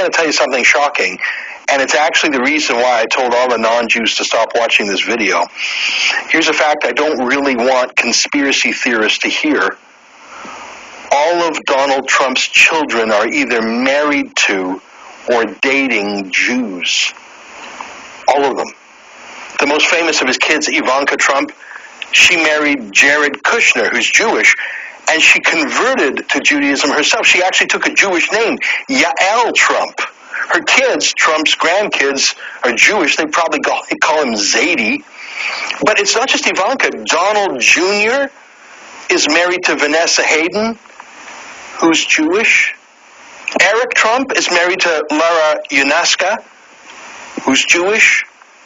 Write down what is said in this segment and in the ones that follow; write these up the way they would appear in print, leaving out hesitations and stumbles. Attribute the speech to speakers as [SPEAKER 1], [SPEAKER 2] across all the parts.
[SPEAKER 1] going to tell you something shocking, and it's actually the reason why I told all the non-Jews to stop watching this video. Here's a fact I don't really want conspiracy theorists to hear. All of Donald Trump's children are either married to or dating Jews. All of them. The most famous of his kids, Ivanka Trump, she married Jared Kushner, who's Jewish, and she converted to Judaism herself. She actually took a Jewish name, Yael Trump. Her kids, Trump's grandkids, are Jewish. They probably call him Zadie. But it's not just Ivanka. Donald Jr. is married to Vanessa Hayden, who's Jewish. Eric Trump is married to Lara Yunaska, who's Jewish.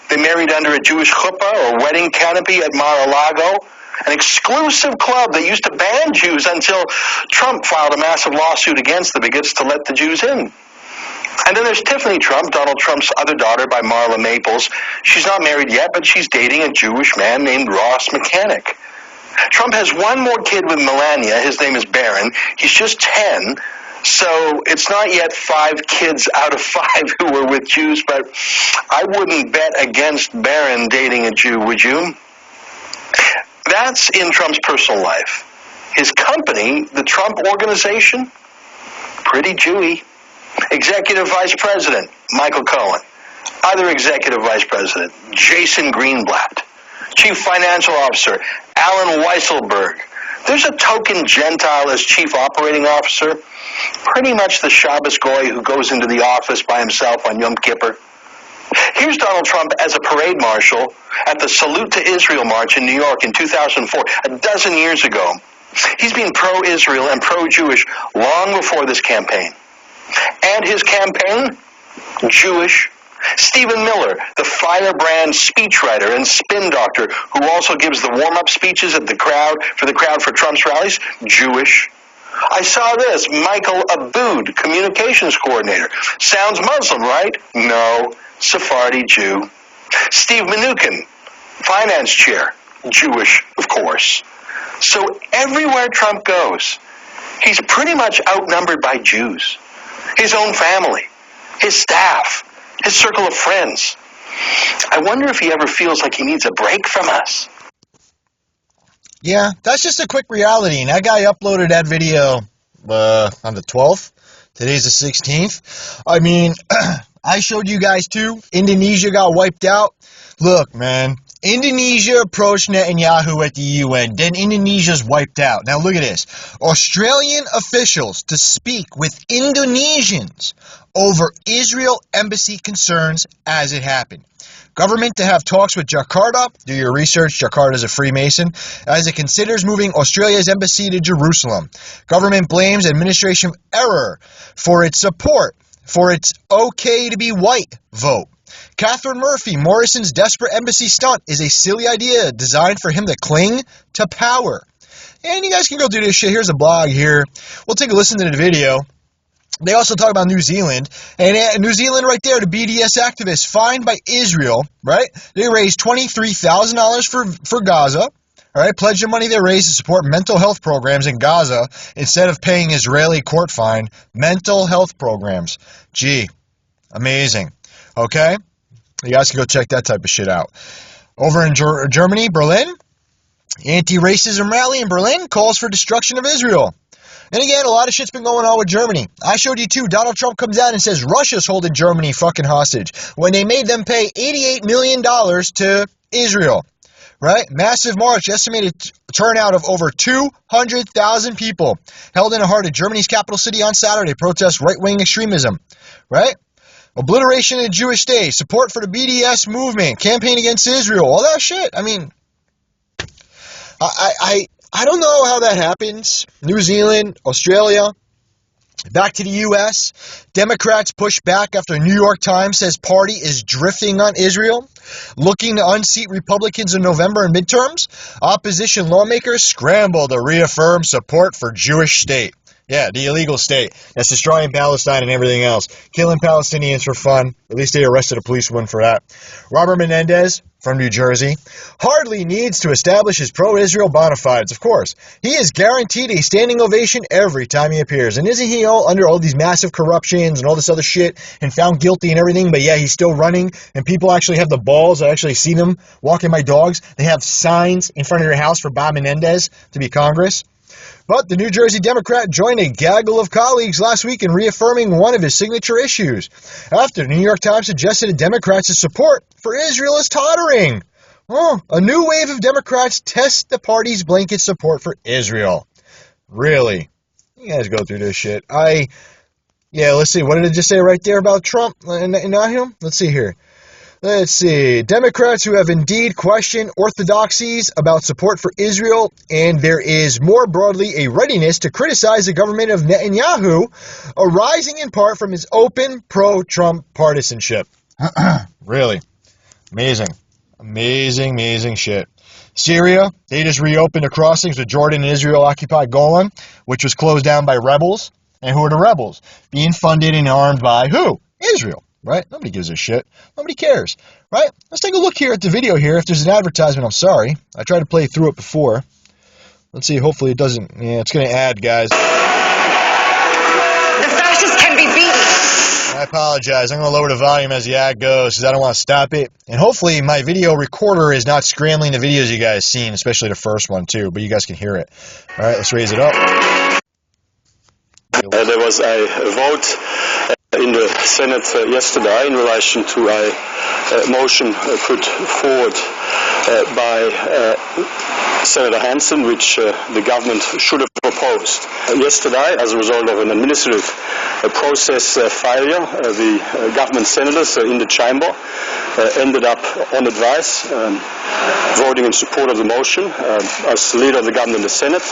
[SPEAKER 1] They married under a Jewish chuppah or wedding canopy at Mar-a-Lago, an exclusive club that used to ban Jews until Trump filed a massive lawsuit against the bigots to let the Jews in. And then there's Tiffany Trump, Donald Trump's other daughter by Marla Maples. She's not married yet, but she's dating a Jewish man named Ross Mechanic. Trump has one more kid with Melania. His name is Barron. He's just 10, so it's not yet 5 kids out of 5 who were with Jews, but I wouldn't bet against Barron dating a Jew, would you? That's in Trump's personal life. His company, the Trump Organization, pretty Jewy. Executive Vice President, Michael Cohen. Other Executive Vice President, Jason Greenblatt. Chief Financial Officer, Alan Weisselberg. There's a token Gentile as Chief Operating Officer, pretty much the Shabbos Goy who goes into the office by himself on Yom Kippur. Here's Donald Trump as a parade marshal at the Salute to Israel March in New York in 2004, a dozen years ago. He's been pro-Israel and pro-Jewish long before this campaign. And his campaign? Jewish. Stephen Miller, the firebrand speechwriter and spin doctor who also gives the warm-up speeches at the crowd for Trump's rallies, Jewish. I saw this, Michael Aboud, communications coordinator. Sounds Muslim, right? No, Sephardi Jew. Steve Mnuchin, finance chair, Jewish, of course. So everywhere Trump goes, he's pretty much outnumbered by Jews. His own family, his staff, his circle of friends. I wonder if he ever feels like he needs a break from us.
[SPEAKER 2] Yeah, that's just a quick reality. And that guy uploaded that video on the 12th. Today's the 16th. I mean, I showed you guys too. Indonesia got wiped out. Look, man. Indonesia approached Netanyahu at the UN. Then Indonesia's wiped out. Now look at this. Australian officials to speak with Indonesians over Israel embassy concerns as it happened. Government to have talks with Jakarta. Do your research. Jakarta is a Freemason. As it considers moving Australia's embassy to Jerusalem. Government blames administration error for its support for its okay to be white vote. Catherine Murphy, Morrison's desperate embassy stunt is a silly idea designed for him to cling to power. And you guys can go do this shit. Here's a blog here. We'll take a listen to the video. They also talk about New Zealand. And New Zealand right there, the BDS activists fined by Israel, right? They raised $23,000 for Gaza. All right, pledge the money they raised to support mental health programs in Gaza instead of paying Israeli court fine. Mental health programs. Gee, amazing. Okay? You guys can go check that type of shit out. Over in Germany, Berlin, anti-racism rally in Berlin calls for destruction of Israel. And again, a lot of shit's been going on with Germany. I showed you too. Donald Trump comes out and says Russia's holding Germany fucking hostage when they made them pay $88 million to Israel. Right? Massive march, estimated turnout of over 200,000 people held in the heart of Germany's capital city on Saturday. Protest right-wing extremism. Right? Obliteration of the Jewish state, support for the BDS movement, campaign against Israel, all that shit. I mean, I don't know how that happens. New Zealand, Australia, back to the U.S. Democrats push back after New York Times says party is drifting on Israel, looking to unseat Republicans in November in midterms. Opposition lawmakers scramble to reaffirm support for Jewish state. Yeah, the illegal state that's destroying Palestine and everything else. Killing Palestinians for fun. At least they arrested a policewoman for that. Robert Menendez from New Jersey hardly needs to establish his pro-Israel bona fides, of course. He is guaranteed a standing ovation every time he appears. And isn't he all under all these massive corruptions and all this other shit and found guilty and everything? But yeah, he's still running. And people actually have the balls. I actually see them walking my dogs. They have signs in front of their house for Bob Menendez to be Congress. But the New Jersey Democrat joined a gaggle of colleagues last week in reaffirming one of his signature issues, after the New York Times suggested the Democrats' support for Israel is tottering. A new wave of Democrats test the party's blanket support for Israel. Really? You guys go through this shit. Let's see. What did it just say right there about Trump and not him? Let's see here. Let's see. Democrats who have indeed questioned orthodoxies about support for Israel, and there is more broadly a readiness to criticize the government of Netanyahu, arising in part from his open pro-Trump partisanship. Really. Amazing shit. Syria, they just reopened the crossings with Jordan and Israel-occupied Golan, which was closed down by rebels. And who are the rebels? Being funded and armed by who? Israel. Right? Nobody gives a shit. Nobody cares. Right? Let's take a look here at the video here. If there's an advertisement, I'm sorry. I tried to play through it before. Let's see. Hopefully it doesn't. Yeah, it's going to add, guys.
[SPEAKER 3] The fascists can be beaten.
[SPEAKER 2] I apologize. I'm going to lower the volume as the ad goes because I don't want to stop it. And hopefully my video recorder is not scrambling the videos you guys seen, especially the first one too, but you guys can hear it. All right, let's raise it up.
[SPEAKER 4] There was a vote in the Senate yesterday in relation to a motion put forward by Senator Hansen, which the government should have opposed. Yesterday, as a result of an administrative process failure, the government senators in the chamber ended up on advice voting in support of the motion. As leader of the government in the Senate,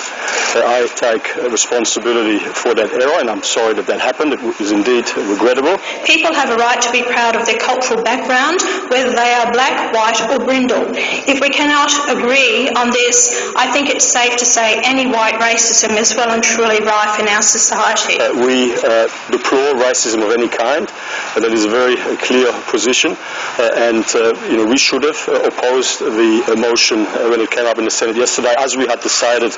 [SPEAKER 4] I take responsibility for that error, and I'm sorry that happened. It was indeed regrettable.
[SPEAKER 5] People have a right to be proud of their cultural background, whether they are black, white or brindle. If we cannot agree on this, I think it's safe to say any white racism is well and truly rife in our society.
[SPEAKER 4] We deplore racism of any kind. That is a very clear position, and we should have opposed the motion when it came up in the Senate yesterday, as we had decided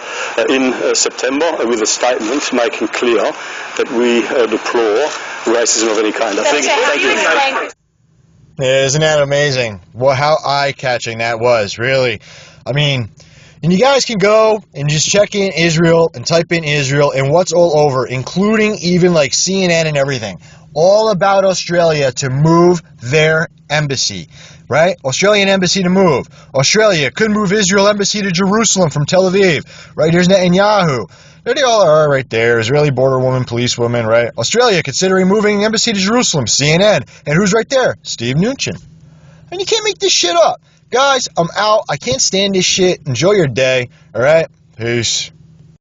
[SPEAKER 4] in September, with a statement making clear that we deplore racism of any kind. Thank you.
[SPEAKER 2] Isn't that amazing? Well, how eye-catching that was, really. I mean, and you guys can go and just check in Israel and type in Israel and what's all over, including even like CNN and everything. All about Australia to move their embassy, right? Australian embassy to move. Australia could move Israel embassy to Jerusalem from Tel Aviv, right? Here's Netanyahu. There they all are right there. Israeli border woman, police woman, right? Australia considering moving embassy to Jerusalem, CNN. And who's right there? Steve Mnuchin. And you can't make this shit up. Guys, I'm out. I can't stand this shit. Enjoy your day, all right? Peace.